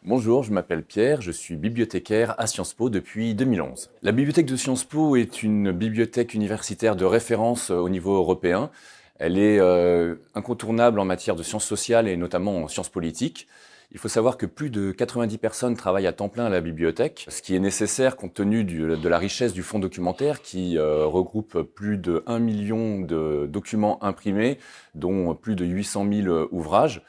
Bonjour, je m'appelle Pierre, je suis bibliothécaire à Sciences Po depuis 2011. La bibliothèque de Sciences Po est une bibliothèque universitaire de référence au niveau européen. Elle est incontournable en matière de sciences sociales et notamment en sciences politiques. Il faut savoir que plus de 90 personnes travaillent à temps plein à la bibliothèque, ce qui est nécessaire compte tenu de la richesse du fonds documentaire qui regroupe plus de 1 million de documents imprimés, dont plus de 800 000 ouvrages.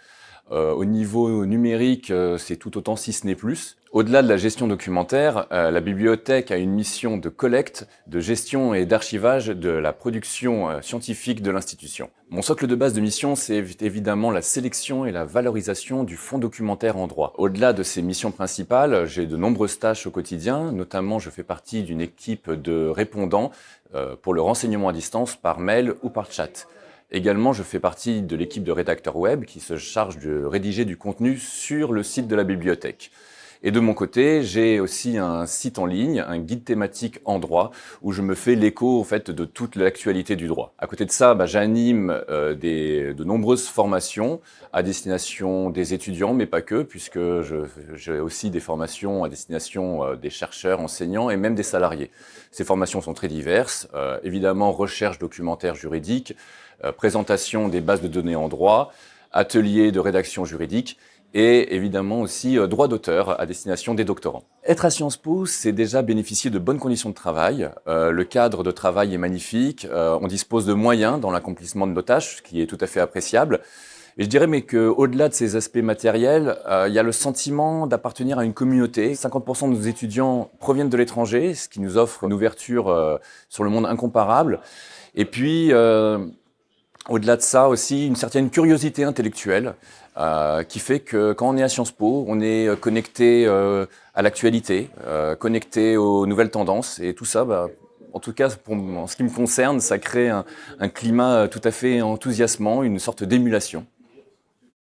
Au niveau numérique, c'est tout autant, si ce n'est plus. Au-delà de la gestion documentaire, la bibliothèque a une mission de collecte, de gestion et d'archivage de la production scientifique de l'institution. Mon socle de base de mission, c'est évidemment la sélection et la valorisation du fonds documentaire en droit. Au-delà de ces missions principales, j'ai de nombreuses tâches au quotidien, notamment je fais partie d'une équipe de répondants pour le renseignement à distance par mail ou par chat. Également, je fais partie de l'équipe de rédacteurs web qui se charge de rédiger du contenu sur le site de la bibliothèque. Et de mon côté, j'ai aussi un site en ligne, un guide thématique en droit, où je me fais l'écho en fait de toute l'actualité du droit. À côté de ça, j'anime de nombreuses formations à destination des étudiants, mais pas que, puisque j'ai aussi des formations à destination des chercheurs, enseignants et même des salariés. Ces formations sont très diverses, évidemment recherche documentaire juridique, présentation des bases de données en droit, ateliers de rédaction juridique, et évidemment aussi droit d'auteur à destination des doctorants. Être à Sciences Po, c'est déjà bénéficier de bonnes conditions de travail. Le cadre de travail est magnifique, on dispose de moyens dans l'accomplissement de nos tâches, ce qui est tout à fait appréciable. Et je dirais mais qu'au-delà de ces aspects matériels, il y a le sentiment d'appartenir à une communauté. 50% de nos étudiants proviennent de l'étranger, ce qui nous offre une ouverture sur le monde incomparable. Et puis, au-delà de ça aussi, une certaine curiosité intellectuelle qui fait que quand on est à Sciences Po, on est connecté à l'actualité, connecté aux nouvelles tendances et tout ça, en tout cas en ce qui me concerne, ça crée un climat tout à fait enthousiasmant, une sorte d'émulation.